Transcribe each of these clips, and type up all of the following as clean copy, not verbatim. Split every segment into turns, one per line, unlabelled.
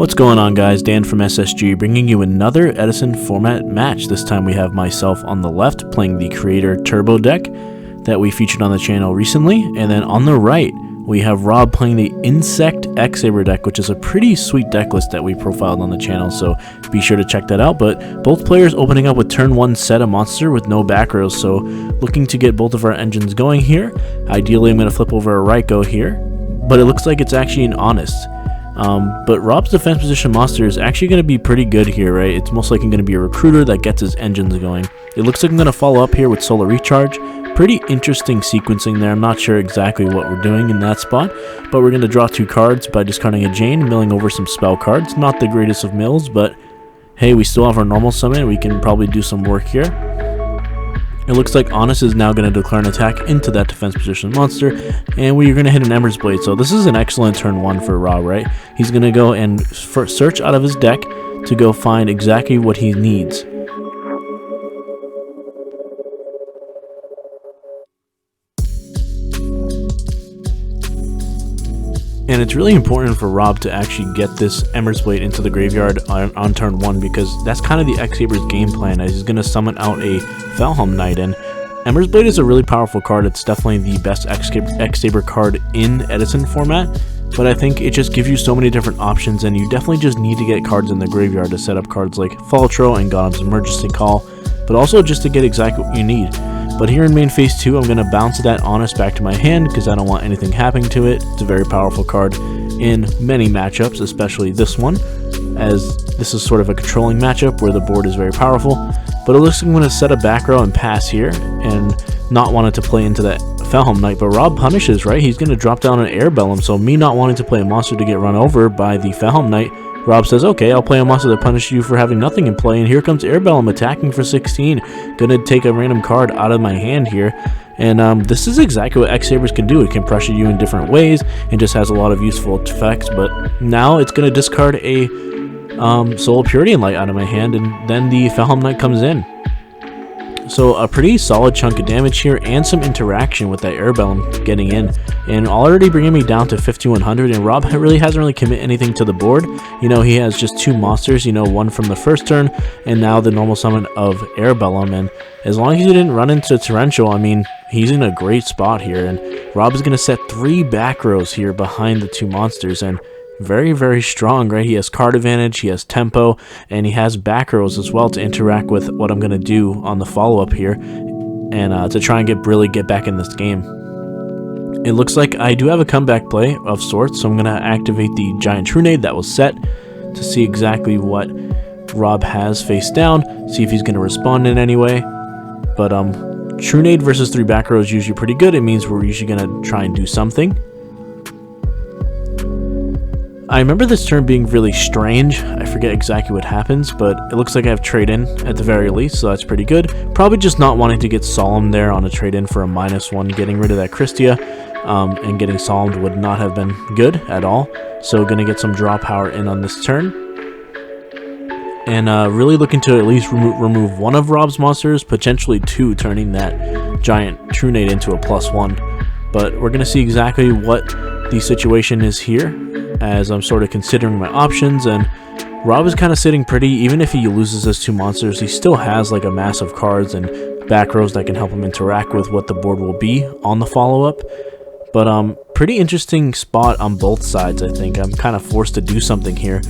What's going on, guys? Dan from SSG bringing you another EDISON format match. This time we have myself on the left playing the Creator Turbo deck that we featured on the channel recently, and then on the right we have Rob playing the Insect X-Saber deck, which is a pretty sweet deck list that we profiled on the channel, so be sure to check that out. But both players opening up with turn 1 set a monster with no back rows, so looking to get both of our engines going here. Ideally I'm going to flip over a Ryko here, but it looks like it's actually an Honest. But Rob's defense position monster is actually going to be pretty good here, right? It's most likely going to be a recruiter that gets his engines going. It looks like I'm going to follow up here with Solar Recharge. Pretty interesting sequencing there. I'm not sure exactly what we're doing in that spot, but we're going to draw 2 cards by discarding a Jane, milling over some spell cards. Not the greatest of mills, but hey, we still have our normal summon. We can probably do some work here. It looks like Honest is now going to declare an attack into that defense position monster, and we're going to hit an Ember's Blade. So this is an excellent turn 1 for Rob, right? He's going to go and search out of his deck to go find exactly what he needs. And it's really important for Rob to actually get this Ember's Blade into the graveyard on turn 1, because that's kind of the X-Saber's game plan, as he's going to summon out a Felhelm Knight. And Ember's Blade is a really powerful card. It's definitely the best X-Saber card in EDISON format, but I think it just gives you so many different options, and you definitely just need to get cards in the graveyard to set up cards like Faltro and God's Emergency Call, but also just to get exactly what you need. But here in main phase 2, I'm going to bounce that Honest back to my hand because I don't want anything happening to it. It's a very powerful card in many matchups, especially this one, as this is sort of a controlling matchup where the board is very powerful. But it looks like I'm going to set a back row and pass here and not wanting to play into that Felhelm Knight. But Rob punishes, right? He's going to drop down an Airbellum, so me not wanting to play a monster to get run over by the Felhelm Knight, Rob says, okay, I'll play a monster that punishes you for having nothing in play, and here comes Airbellum attacking for 16. Gonna take a random card out of my hand here, and this is exactly what X-Sabers can do. It can pressure you in different ways, and just has a lot of useful effects, but now it's gonna discard a Soul Purity Light out of my hand, and then the Felhelm Knight comes in. So a pretty solid chunk of damage here, and some interaction with that Airbellum getting in, and already bringing me down to 5100. And Rob really hasn't really committed anything to the board. You know, he has just 2 monsters, you know, one from the first turn, and now the normal summon of Airbellum. And as long as he didn't run into Torrential, I mean, he's in a great spot here. And Rob is going to set 3 back rows here behind the 2 monsters, and very, very strong, right? He has card advantage, he has tempo, and he has back rows as well to interact with what I'm going to do on the follow-up here, and to try and really get back in this game. It looks like I do have a comeback play of sorts, so I'm going to activate the Giant Trunade that was set to see exactly what Rob has face down, see if he's going to respond in any way. But Trunade versus 3 back rows is usually pretty good. It means we're usually going to try and do something. I remember this turn being really strange. I forget exactly what happens, but it looks like I have trade-in at the very least, so that's pretty good. Probably just not wanting to get Solemn there on a trade-in for a -1. Getting rid of that Christia and getting Solemn would not have been good at all. So going to get some draw power in on this turn. And really looking to at least remove 1 of Rob's monsters, potentially 2, turning that Giant Trunade into a +1. But we're going to see exactly what the situation is here, as I'm sort of considering my options. And Rob is kind of sitting pretty. Even if he loses his 2 monsters, he still has like a mass of cards and back rows that can help him interact with what the board will be on the follow-up. But pretty interesting spot on both sides. I think I'm kind of forced to do something here,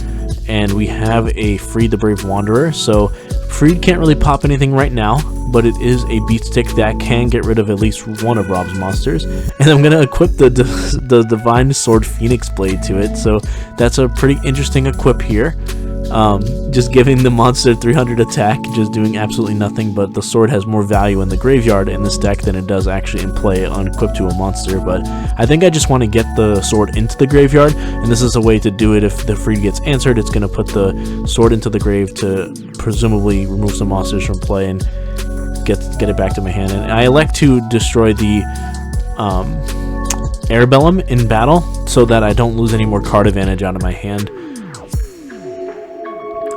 and we have a Freed the Brave Wanderer. So Freed can't really pop anything right now, but it is a beat stick that can get rid of at least 1 of Rob's monsters. And I'm going to equip the Divine Sword Phoenix Blade to it, so that's a pretty interesting equip here. Just giving the monster 300 attack, just doing absolutely nothing, but the sword has more value in the graveyard in this deck than it does actually in play unequipped to a monster. But I think I just want to get the sword into the graveyard, and this is a way to do it. If the Freed gets answered, it's going to put the sword into the grave to presumably remove some monsters from play and get it back to my hand. And I elect to destroy the Airbellum in battle so that I don't lose any more card advantage out of my hand.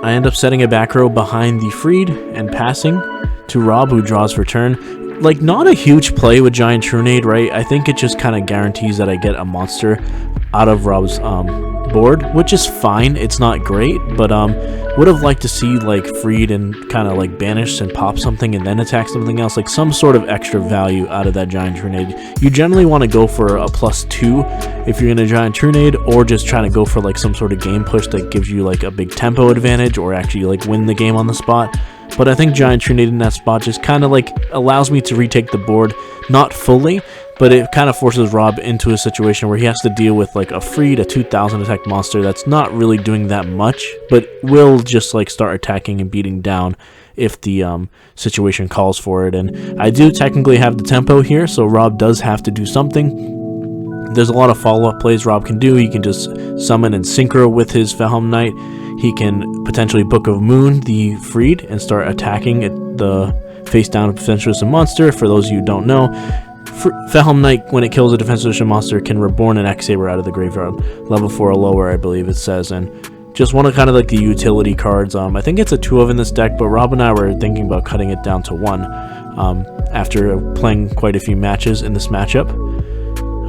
I end up setting a back row behind the Freed and passing to Rob, who draws for turn. Like, not a huge play with Giant Trunade, right? I think it just kind of guarantees that I get a monster out of Rob's board, which is fine. It's not great, but would have liked to see like freed and kind of like banished and pop something and then attack something else, like some sort of extra value out of that giant Trunade. You generally want to go for a +2 if you're gonna giant Trunade, or just trying to go for like some sort of game push that gives you like a big tempo advantage, or actually like win the game on the spot. But I think giant Trunade in that spot just kind of like allows me to retake the board, not fully, but it kind of forces Rob into a situation where he has to deal with like a freed, a 2000 attack monster that's not really doing that much, but will just like start attacking and beating down if the situation calls for it. And I do technically have the tempo here, so Rob does have to do something. There's a lot of follow-up plays Rob can do. He can just summon and synchro with his Felhelm Knight. He can potentially Book of Moon the freed and start attacking the face down defenseless monster. For those of you who don't know, Felhelm Knight, when it kills a defenseless monster, can reborn an X-Saber out of the graveyard, level 4 or lower, I believe it says. And just one of kind of like the utility cards. I think it's a 2 of in this deck, but Rob and I were thinking about cutting it down to 1 after playing quite a few matches in this matchup.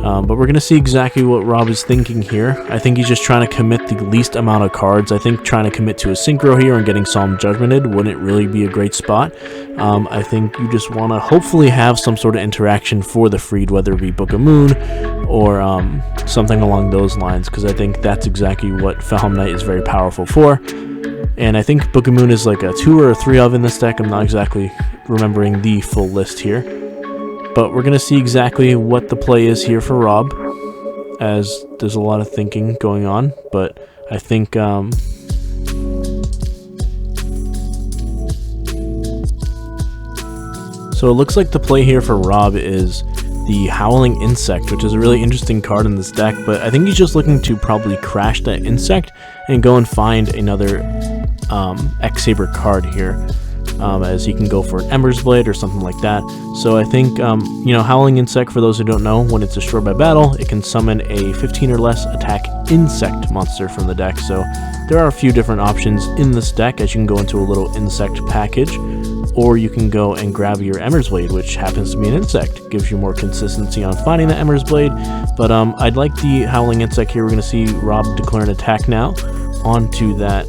But we're going to see exactly what Rob is thinking here. I think he's just trying to commit the least amount of cards. I think trying to commit to a synchro here and getting Solemn Judgmented wouldn't really be a great spot. I think you just want to hopefully have some sort of interaction for the freed, whether it be Book of Moon or something along those lines, because I think that's exactly what Felhelm Knight is very powerful for. And I think Book of Moon is like a 2 or a 3 of in this deck. I'm not exactly remembering the full list here. But we're going to see exactly what the play is here for Rob, as there's a lot of thinking going on. But I think so it looks like the play here for Rob is the Howling Insect, which is a really interesting card in this deck. But I think he's just looking to probably crash that insect and go and find another X-Saber card here. As he can go for an Ember's Blade or something like that. So I think, you know, Howling Insect, for those who don't know, when it's destroyed by battle, it can summon a 15 or less attack insect monster from the deck. So there are a few different options in this deck, as you can go into a little insect package, or you can go and grab your Ember's Blade, which happens to be an insect. Gives you more consistency on finding the Ember's Blade. But I'd like the Howling Insect here. We're going to see Rob declare an attack now onto that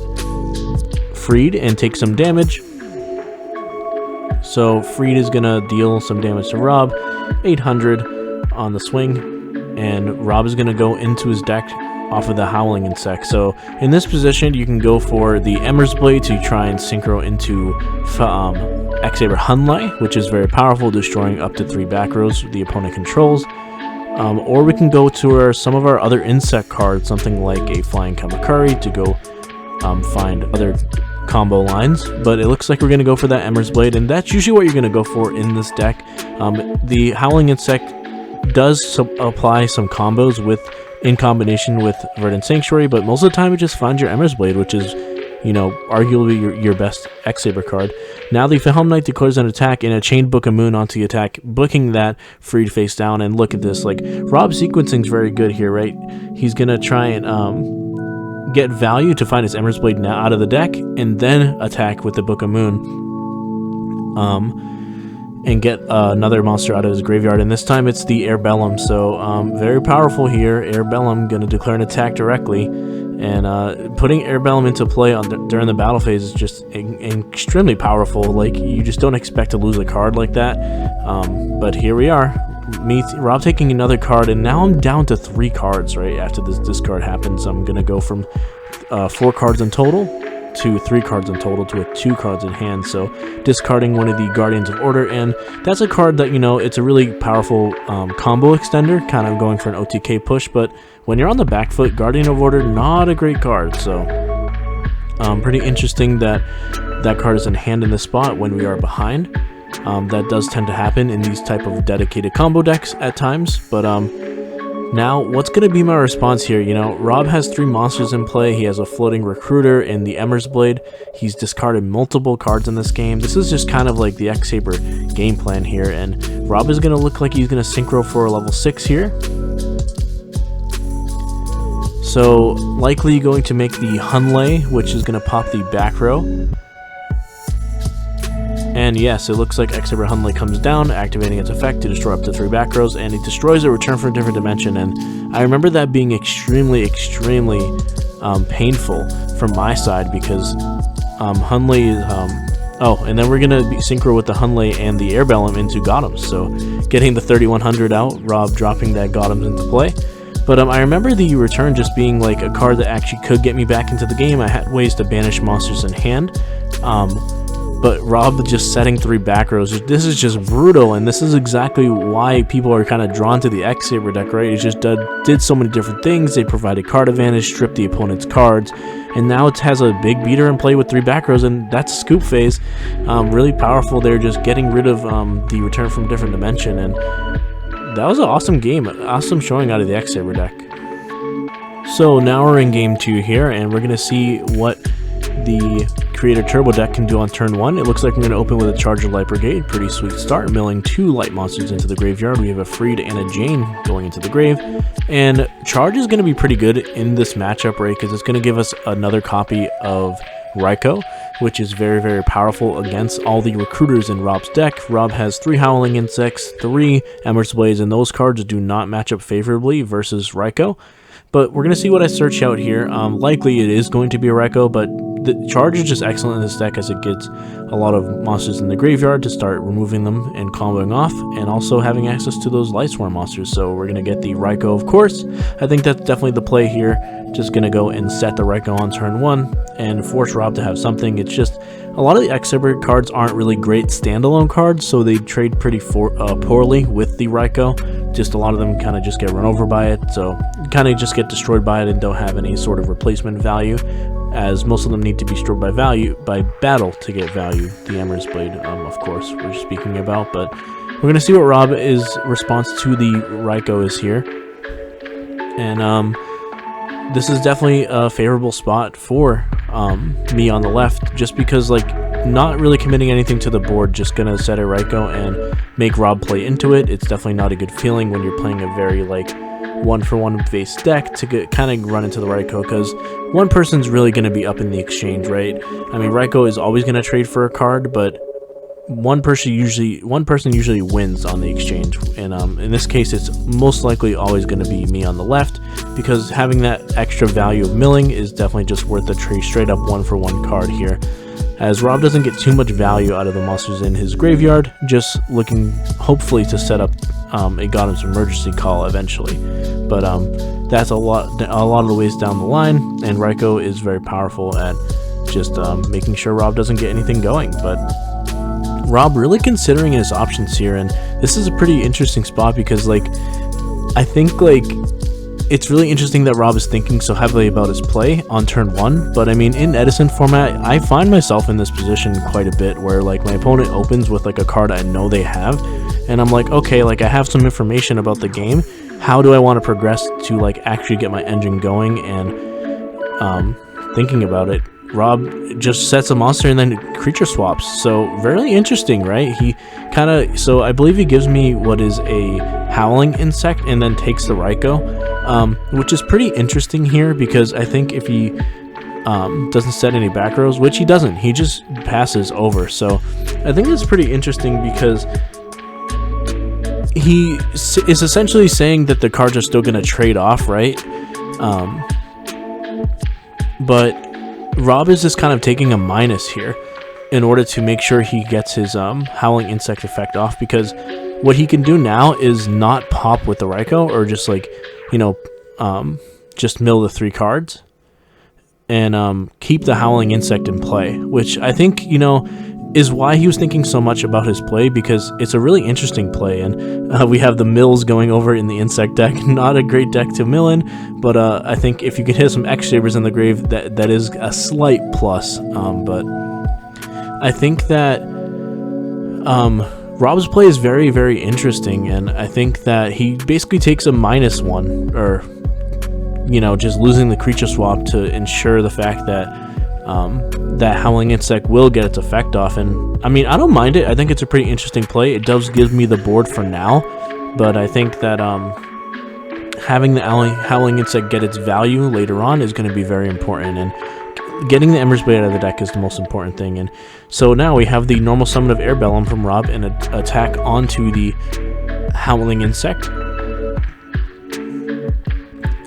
freed and take some damage. So freed is going to deal some damage to Rob, 800 on the swing, and Rob is going to go into his deck off of the Howling Insect. So in this position, you can go for the Ember's Blade to try and synchro into X-Saber Hunlai, which is very powerful, destroying up to 3 back rows the opponent controls. Or we can go to some of our other insect cards, something like a Flying Kamakari, to go find other combo lines. But it looks like we're going to go for that Ember's Blade, and that's usually what you're going to go for in this deck. The Howling Insect does apply some combos in combination with Verdant Sanctuary, but most of the time it just finds your Ember's Blade, which is, you know, arguably your best X-Saber card. Now the Felhelm Knight declares an attack and a Chained Book of Moon onto the attack, booking that freed face down. And look at this, like, Rob's sequencing is very good here, right? He's going to try and get value to find his Ember's Blade now out of the deck, and then attack with the Book of Moon, and get another monster out of his graveyard. And this time it's the Airbellum. So very powerful here. Airbellum going to declare an attack directly, and putting Airbellum into play during the battle phase is just extremely powerful. Like, you just don't expect to lose a card like that. But here we are. Rob taking another card, and now I'm down to 3 cards, right? After this discard happens, I'm going to go from 4 cards in total to 3 cards in total to 2 cards in hand. So discarding one of the Guardians of Order, and that's a card that, you know, it's a really powerful combo extender, kind of going for an OTK push. But when you're on the back foot, Guardian of Order, not a great card. So pretty interesting that that card is in hand in this spot when we are behind. That does tend to happen in these type of dedicated combo decks at times. But now what's going to be my response here? You know, Rob has 3 monsters in play. He has a Floating Recruiter and the Ember's Blade. He's discarded multiple cards in this game. This is just kind of like the X-Saber game plan here, and Rob is going to look like he's going to synchro for a level 6 here. So likely going to make the Hunlai, which is going to pop the back row. And And yes, it looks like X-Saber Hunley comes down, activating its effect to destroy up to 3 back rows, and it destroys a return from a different dimension. And I remember that being extremely painful from my side, because Hunley oh, and then we're gonna be synchro with the Hunley and the Air Bellum into Gothams, so getting the 3100 out, Rob dropping that Gothams into play. But I remember the return just being like a card that actually could get me back into the game. I had ways to banish monsters in hand, but Rob just setting 3 back rows, this is just brutal, and this is exactly why people are kind of drawn to the X-Saber deck, right? It just did so many different things. They provided card advantage, stripped the opponent's cards, and now it has a big beater in play with 3 back rows, and that's scoop phase. Really powerful. They're just getting rid of the return from different dimension, and that was an awesome game, awesome showing out of the X-Saber deck. So now we're in game 2 here, and we're going to see what the Creator Turbo deck can do on turn 1. It looks like I'm going to open with a Charger Light Brigade, pretty sweet start, milling 2 light monsters into the graveyard. We have a Freed and a Jane going into the grave, and Charge is going to be pretty good in this matchup, right, because it's going to give us another copy of Raikou, which is very powerful against all the recruiters in Rob's deck. Rob has 3 Howling Insects, 3 Emerald Blades, and those cards do not match up favorably versus Raikou. But we're going to see what I search out here. Likely it is going to be a Raikou, but the Charge is just excellent in this deck as it gets a lot of monsters in the graveyard to start removing them and comboing off, and also having access to those Light Swarm monsters. So we're going to get the Raikou, of course. I think that's definitely the play here. Just going to go and set the Raikou on turn 1 and force Rob to have something. It's just a lot of the X-Saber cards aren't really great standalone cards, so they trade pretty poorly with the Raikou. Just a lot of them kind of just get run over by it, so kind of just get destroyed by it and don't have any sort of replacement value, as most of them need to be destroyed by battle to get value. The Emerald's Blade, of course, we're speaking about, but we're going to see what Rob's response to the Raikou is here. And this is definitely a favorable spot for me on the left, just because, like, not really committing anything to the board, just gonna set a Raikou and make Rob play into it. It's definitely not a good feeling when you're playing a very, like, one-for-one base deck to kind of run into the Raikou, because one person's really going to be up in the exchange, right? I mean, Raikou is always going to trade for a card, but one person usually wins on the exchange, and in this case it's most likely always going to be me on the left, because having that extra value of milling is definitely just worth the trade straight up one-for-one card here, as Rob doesn't get too much value out of the monsters in his graveyard, just looking hopefully to set up a Gothams Emergency Call eventually. But that's a lot of the ways down the line, and Raikou is very powerful at just making sure Rob doesn't get anything going. But Rob really considering his options here, and this is a pretty interesting spot, because, like, I think, like, it's really interesting that Rob is thinking so heavily about his play on turn 1, but I mean, in EDISON format, I find myself in this position quite a bit, where, like, my opponent opens with, like, a card I know they have, and I'm like, okay, like, I have some information about the game, how do I want to progress to, like, actually get my engine going? And thinking about it, Rob just sets a monster and then creature swaps, so very interesting, right? He kind of, so I believe he gives me what is a Howling Insect and then takes the Raikou, which is pretty interesting here, because I think if he doesn't set any back rows, which he doesn't, he just passes over. So I think it's pretty interesting, because he is essentially saying that the cards are still going to trade off, right? But Rob is just kind of taking a minus here in order to make sure he gets his Howling Insect effect off, because what he can do now is not pop with the Raikou, or just, like, you know, just mill the 3 cards and keep the Howling Insect in play, which I think, you know, is why he was thinking so much about his play, because it's a really interesting play. And we have the mills going over in the insect deck. Not a great deck to mill in, but I think if you can hit some X-Sabers in the grave, that is a slight plus. But I think that Rob's play is very interesting, and I think that he basically takes a -1, or, you know, just losing the creature swap to ensure the fact that that Howling Insect will get its effect off. And I mean, I don't mind it. I think it's a pretty interesting play. It does give me the board for now, but I think that having the Howling Insect get its value later on is going to be very important. And getting the Ember's Blade out of the deck is the most important thing. And so now we have the normal summon of Air Bellum from Rob and an attack onto the Howling Insect.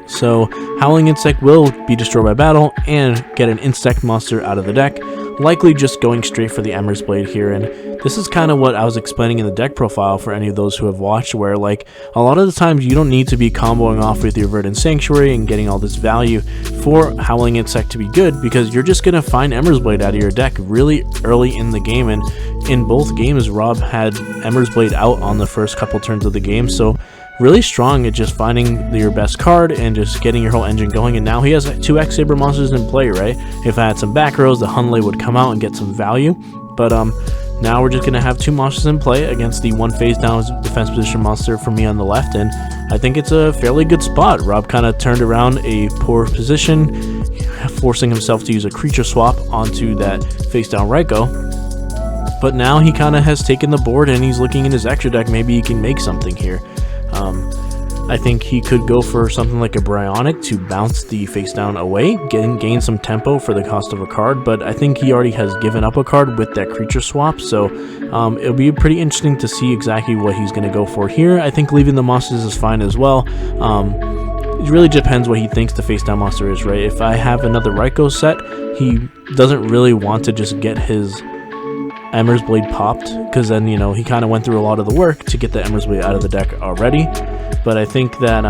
So Howling Insect will be destroyed by battle and get an insect monster out of the deck, likely just going straight for the Ember's Blade here. And this is kind of what I was explaining in the deck profile for any of those who have watched, where like a lot of the times you don't need to be comboing off with your Verdant Sanctuary and getting all this value for Howling Insect to be good, because you're just going to find Ember's Blade out of your deck really early in the game. And in both games, Rob had Ember's Blade out on the first couple turns of the game, so really strong at just finding your best card and just getting your whole engine going. And now he has 2 X-Saber monsters in play, right? If I had some back rows, the Hunley would come out and get some value. But now we're just going to have 2 monsters in play against the 1 face down defense position monster for me on the left. And I think it's a fairly good spot. Rob kind of turned around a poor position, forcing himself to use a creature swap onto that face down Raikou. But now he kind of has taken the board and he's looking in his extra deck. Maybe he can make something here. I think he could go for something like a Bryonic to bounce the face down away, gain some tempo for the cost of a card, but I think he already has given up a card with that creature swap, so it'll be pretty interesting to see exactly what he's going to go for here. I think leaving the monsters is fine as well. It really depends what he thinks the face down monster is, right? If I have another Raikou set, he doesn't really want to just get his Ember's Blade popped, because then, you know, he kind of went through a lot of the work to get the Ember's Blade out of the deck already. But I think that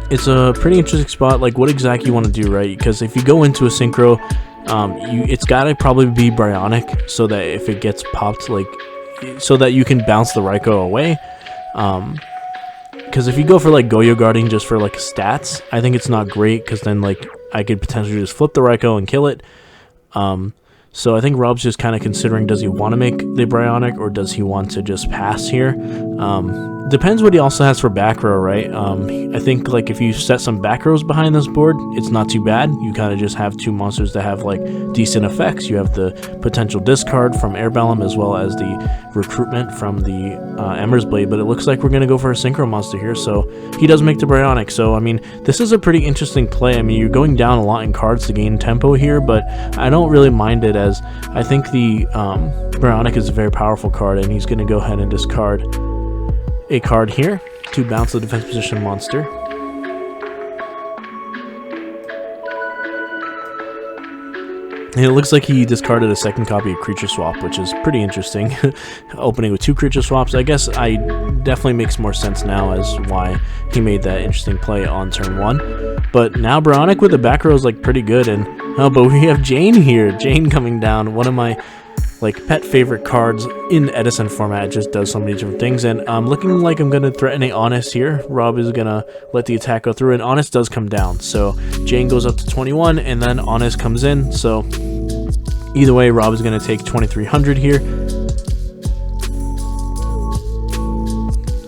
it's a pretty interesting spot, like what exactly you want to do, right? Because if you go into a synchro, it's got to probably be Bryonic, so that if it gets popped, like, so that you can bounce the Raikou away. Because if you go for like Goyo Guarding just for like stats, I think it's not great, because then like I could potentially just flip the Raikou and kill it. So I think Rob's just kind of considering, does he want to make the Bryonic or does he want to just pass here? Depends what he also has for back row, right? I think like if you set some back rows behind this board, it's not too bad. You kind of just have 2 monsters that have like decent effects. You have the potential discard from Air Bellum as well as the recruitment from the Ember's Blade, but it looks like we're going to go for a synchro monster here, so he does make the Bryonic. So I mean, this is a pretty interesting play. I mean, you're going down a lot in cards to gain tempo here, but I don't really mind it, as I think the Bryonic is a very powerful card, and he's going to go ahead and discard a card here to bounce the defense position monster. And it looks like he discarded a second copy of Creature Swap, which is pretty interesting. Opening with 2 Creature Swaps, I guess I definitely makes more sense now as why he made that interesting play on turn 1. But now Bryonic with the back row is like pretty good, and oh, but we have Jane here. Jane coming down, one of my like pet favorite cards in EDISON format. It just does so many different things, and I'm looking like I'm going to threaten a Honest here. Rob is going to let the attack go through, and Honest does come down. So Jane goes up to 21, and then Honest comes in. So either way, Rob is going to take 2,300 here.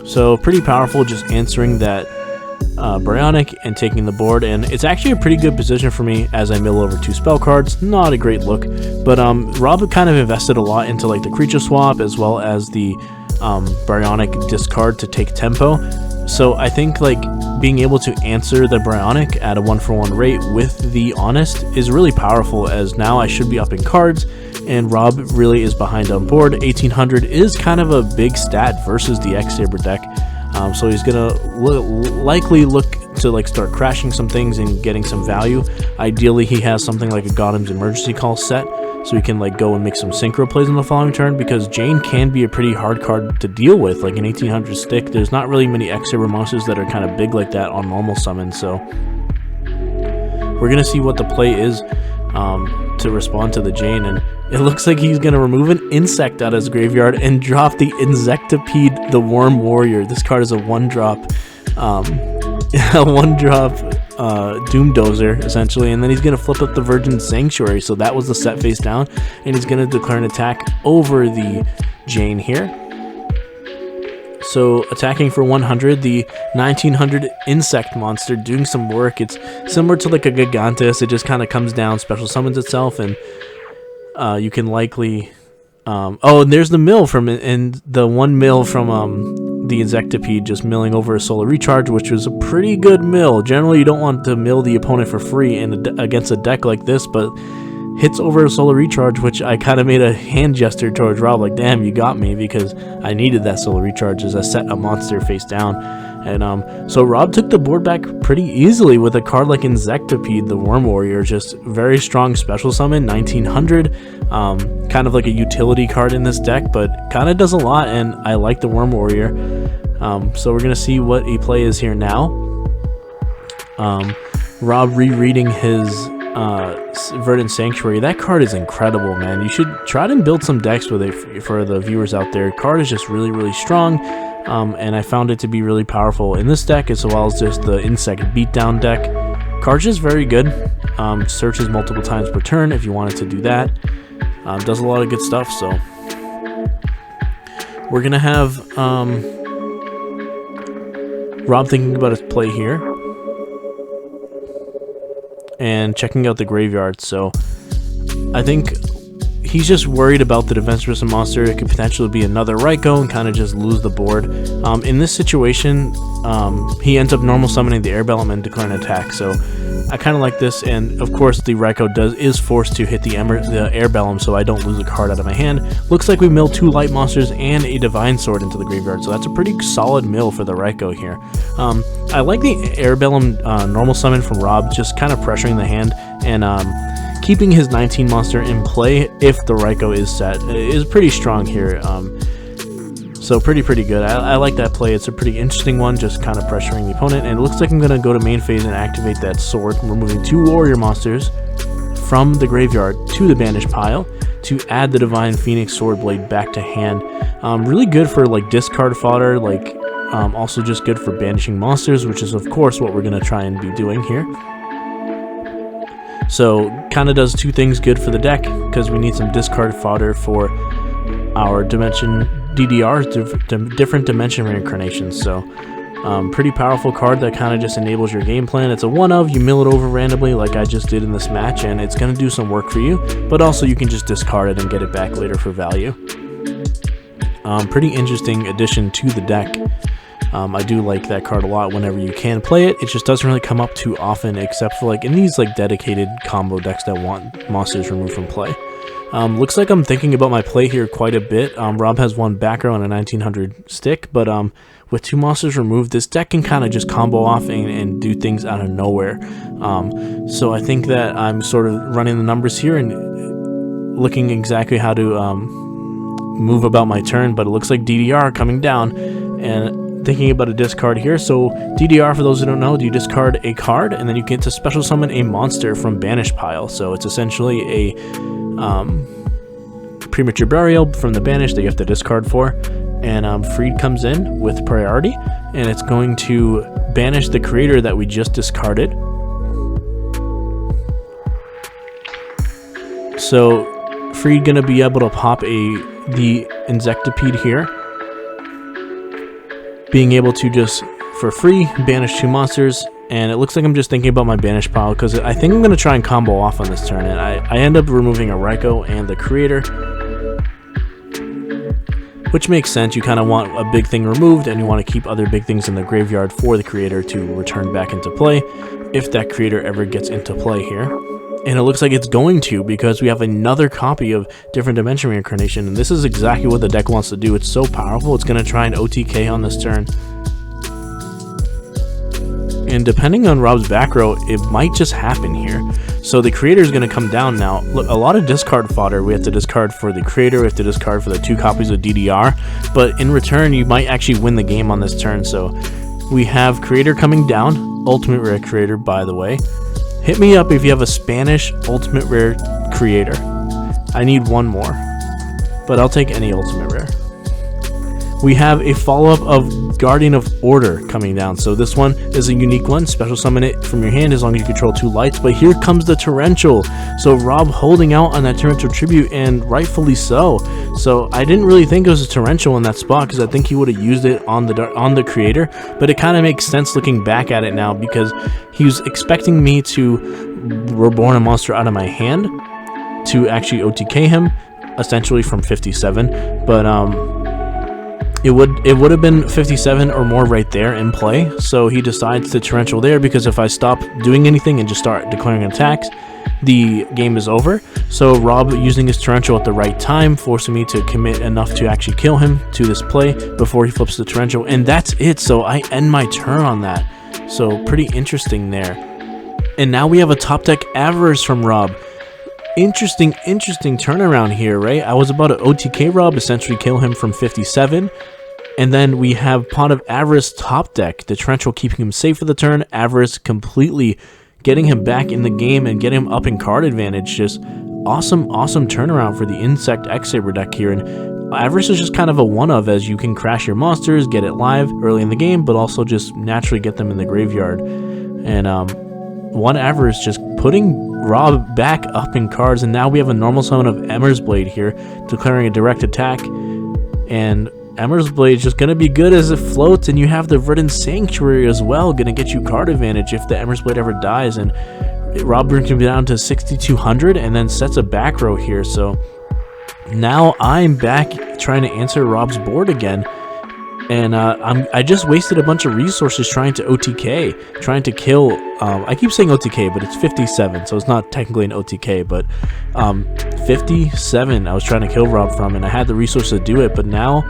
So pretty powerful, just answering that Bryonic and taking the board, and it's actually a pretty good position for me as I mill over 2 spell cards. Not a great look, but Rob kind of invested a lot into like the creature swap as well as the Bryonic discard to take tempo. So I think like being able to answer the Bryonic at a 1-for-1 rate with the Honest is really powerful, as now I should be up in cards and Rob really is behind on board. 1,800 is kind of a big stat versus the X-Saber deck. So he's gonna likely look to like start crashing some things and getting some value. Ideally, he has something like a Gotham's Emergency Call set, so he can like go and make some synchro plays on the following turn, because Jane can be a pretty hard card to deal with. Like an 1,800 stick, there's not really many X-Saber monsters that are kind of big like that on normal summon. So we're gonna see what the play is to respond to the Jane, and it looks like he's going to remove an insect out of his graveyard and drop the Insectipede, the Worm Warrior. This card is a 1-drop Doom Dozer, essentially, and then he's going to flip up the Virgin Sanctuary. So that was the set face down, and he's going to declare an attack over the Jane here. So attacking for 100, the 1,900 insect monster doing some work. It's similar to like a Gigantus. It just kind of comes down, special summons itself, and you can likely oh, and there's the mill from, and the 1 mill from the Insectipede just milling over a Solar Recharge, which was a pretty good mill. Generally, you don't want to mill the opponent for free against a deck like this, but hits over a Solar Recharge, which I kind of made a hand gesture towards Rob, like, damn, you got me, because I needed that Solar Recharge as I set a monster face down. And so Rob took the board back pretty easily with a card like Insectipede, the Worm Warrior. Just very strong special summon, 1900, kind of like a utility card in this deck, but kind of does a lot, and I like the Worm Warrior. So we're going to see what a play is here now. Rob rereading his Verdant Sanctuary. That card is incredible, man. You should try to build some decks with it for the viewers out there. Card is just really, really strong, and I found it to be really powerful in this deck, as well as just the Insect Beatdown deck. Card's just very good. Searches multiple times per turn if you wanted to do that. Does a lot of good stuff, so we're gonna have Rob thinking about his play here and checking out the graveyard. So I think he's just worried about the defense versus monster. It could potentially be another Raikou and kind of just lose the board. In this situation, he ends up normal summoning the Air Bellum and declaring an attack. So I kind of like this, and of course the Raikou is forced to hit the Air Bellum, so I don't lose a card out of my hand. Looks like we milled 2 light monsters and a Divine Sword into the graveyard, so that's a pretty solid mill for the Raikou here. I like the Air Bellum normal summon from Rob, just kind of pressuring the hand and keeping his 19 monster in play if the Raikou is set. Is pretty strong here. So pretty good. I like that play. It's a pretty interesting one, just kind of pressuring the opponent. And it looks like I'm going to go to main phase and activate that sword, removing 2 warrior monsters from the graveyard to the banished pile to add the Divine Phoenix Sword Blade back to hand. Really good for like discard fodder, like also just good for banishing monsters, which is of course what we're going to try and be doing here. So kind of does 2 things good for the deck, because we need some discard fodder for our dimension DDRs, different dimension reincarnations. So pretty powerful card that kind of just enables your game plan. It's a one of, you mill it over randomly like I just did in this match, and it's going to do some work for you, but also you can just discard it and get it back later for value. Pretty interesting addition to the deck. I do like that card a lot whenever you can play it. It just doesn't really come up too often, except for like in these like dedicated combo decks that want monsters removed from play. Looks like I'm thinking about my play here quite a bit. Rob has 1 backer on a 1900 stick, but with 2 monsters removed, this deck can kind of just combo off and do things out of nowhere. So I think that I'm sort of running the numbers here and looking exactly how to move about my turn, but it looks like DDR coming down, and thinking about a discard here. So DDR, for those who don't know, you discard a card and then you get to special summon a monster from banished pile. So it's essentially a premature burial from the banished that you have to discard for, and Freed comes in with priority, and it's going to banish the creator that we just discarded. So Freed gonna be able to pop the Insectipede here, being able to just for free banish 2 monsters. And it looks like I'm just thinking about my banish pile, because I think I'm going to try and combo off on this turn, and I end up removing a Raikou and the creator, which makes sense. You kind of want a big thing removed, and you want to keep other big things in the graveyard for the creator to return back into play if that creator ever gets into play here. And it looks like it's going to, because we have another copy of Different Dimension Reincarnation, and this is exactly what the deck wants to do. It's so powerful, it's going to try and OTK on this turn. And depending on Rob's back row, it might just happen here. So the creator is going to come down now. Look, a lot of discard fodder. We have to discard for the creator, we have to discard for the 2 copies of DDR, but in return you might actually win the game on this turn. So we have creator coming down, ultimate rare creator, by the way. Hit me up if you have a Spanish ultimate rare creator. I need 1 more, but I'll take any ultimate rare. We have a follow-up of Guardian of Order coming down. So this one is a unique one. Special summon it from your hand as long as you control 2 lights. But here comes the Torrential. So Rob holding out on that Torrential Tribute, and rightfully so. So I didn't really think it was a Torrential in that spot, because I think he would have used it on the creator. But it kind of makes sense looking back at it now, because he was expecting me to reborn a monster out of my hand to actually OTK him, essentially from 57. But it would have been 57 or more right there in play. So he decides to torrential there, because if I stop doing anything and just start declaring attacks, the game is over. So Rob, using his torrential at the right time, forcing me to commit enough to actually kill him to this play before he flips the torrential, and that's it. So I end my turn on that. So pretty interesting there. And now we have a top deck Avarice from Rob. Interesting turnaround here, right? I was about to OTK Rob, essentially kill him from 57. And then we have Pot of Avarice top deck. The torrential keeping him safe for the turn. Avarice completely getting him back in the game and getting him up in card advantage. Just awesome turnaround for the Insect X-Saber deck here. And Avarice is just kind of a one-of, as you can crash your monsters, get it live early in the game, but also just naturally get them in the graveyard. And one Avarice just putting Rob back up in cards, and now we have a normal summon of Emmer's Blade here, declaring a direct attack. And Emmer's Blade is just going to be good as it floats, and you have the Verdant Sanctuary as well, going to get you card advantage if the Emmer's Blade ever dies. And Rob brings him down to 6,200 and then sets a back row here. So now I'm back trying to answer Rob's board again. And I just wasted a bunch of resources trying to OTK, trying to kill, I keep saying OTK, but it's 57, so it's not technically an OTK, but 57 I was trying to kill Rob from, and I had the resources to do it. But now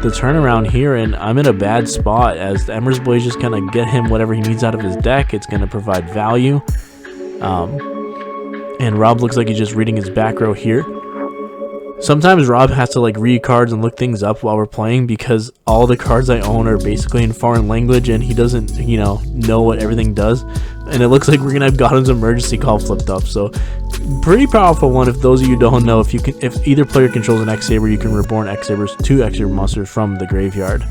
the turnaround here, and I'm in a bad spot, as the Emmer's Blade just kind of get him whatever he needs out of his deck. It's going to provide value. And Rob looks like he's just reading his back row here. Sometimes Rob has to like read cards and look things up while we're playing, because all the cards I own are basically in foreign language, and he doesn't, you know what everything does. And it looks like we're gonna have Godham's Emergency Call flipped up. So pretty powerful one. If those of you don't know, if either player controls an X-Saber, you can reborn X-Sabers, 2 X-Saber monsters from the graveyard.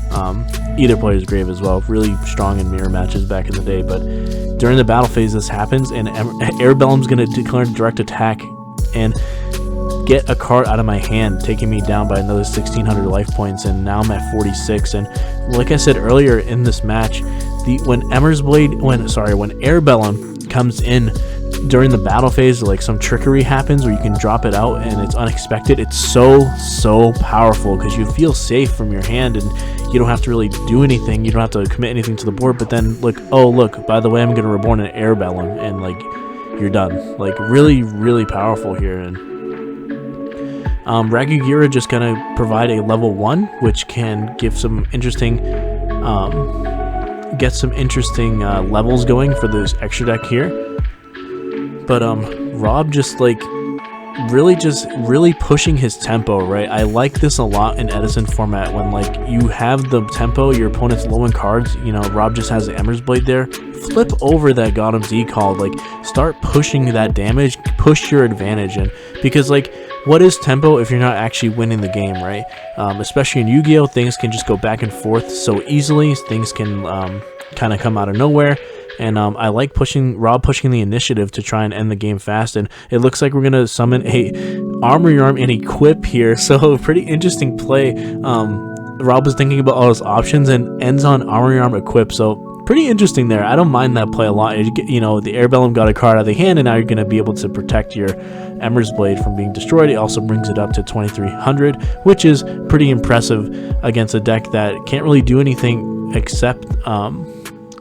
Either player's grave as well. Really strong in mirror matches back in the day. But during the battle phase, this happens, and Airbellum's gonna declare direct attack and get a card out of my hand, taking me down by another 1,600 life points, and now I'm at 46. And like I said earlier in this match, when Airbellum comes in during the battle phase, like some trickery happens where you can drop it out and it's unexpected. It's so powerful, because you feel safe from your hand and you don't have to really do anything. You don't have to commit anything to the board. But then look, by the way, I'm gonna reborn an Airbellum, and like you're done. Like really powerful here. And Yugioh just gonna provide a level 1, which can give some interesting, get some interesting levels going for this extra deck here. But Rob just like really pushing his tempo, right? I like this a lot in EDISON format, when like you have the tempo, your opponent's low in cards, Rob just has the Emmer's Blade there. Flip over that Godham's E-Call, like start pushing that damage, push your advantage in, because like, what is tempo if you're not actually winning the game, right? Especially in Yu-Gi-Oh, things can just go back and forth so easily. Things can kind of come out of nowhere. And I like Rob pushing the initiative to try and end the game fast. And it looks like we're going to summon a Armory Arm and Equip here. So pretty interesting play. Rob was thinking about all his options and ends on Armory Arm Equip. So pretty interesting there. I don't mind that play a lot. The Airbellum got a card out of the hand, and now you're going to be able to protect your Emmer's Blade from being destroyed. It also brings it up to 2,300, which is pretty impressive against a deck that can't really do anything except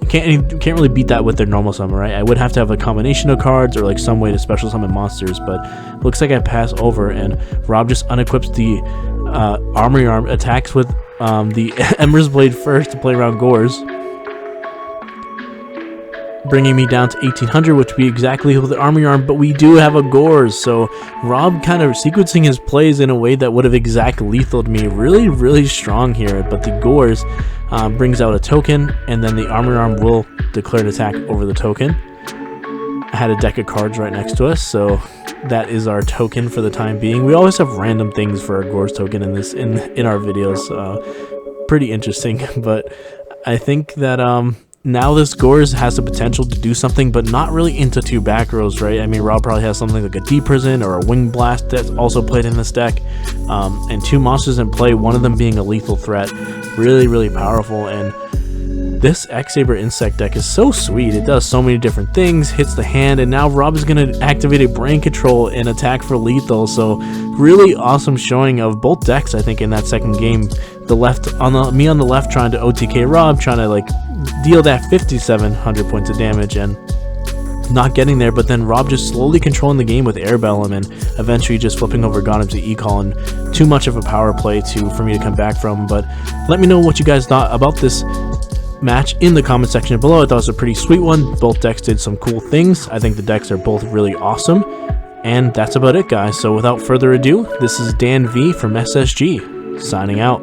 can't really beat that with their normal summon, right? I would have to have a combination of cards or like some way to special summon monsters, but looks like I pass over, and Rob just unequips the Armory Arm, attacks with the Emmer's Blade first to play around Gores, bringing me down to 1,800, which would be exactly with the Armory Arm, but we do have a Gores. So Rob kind of sequencing his plays in a way that would have exact lethaled me. Really strong here, but the Gores brings out a token, and then the Armory Arm will declare an attack over the token. I had a deck of cards right next to us, so that is our token for the time being. We always have random things for our Gores token in our videos. Pretty interesting, but I think that now this Gores has the potential to do something, but not really into 2 back rows, right? I mean, Rob probably has something like a Deep Prison or a Wing Blast that's also played in this deck, and 2 monsters in play, one of them being a lethal threat. Really powerful. And This X-Saber Insect deck is so sweet. It does so many different things, hits the hand, and now Rob is going to activate a Brain Control and attack for lethal. So really awesome showing of both decks, I think, in that second game. Me on the left trying to OTK Rob, trying to like deal that 5,700 points of damage and not getting there, but then Rob just slowly controlling the game with Air Bellum and eventually just flipping over Gotham to E-Call, and too much of a power play for me to come back from. But let me know what you guys thought about this match in the comment section below. I thought it was a pretty sweet one. Both decks did some cool things. I think the decks are both really awesome. And that's about it, guys. So without further ado, this is Dan V from SSG, signing out.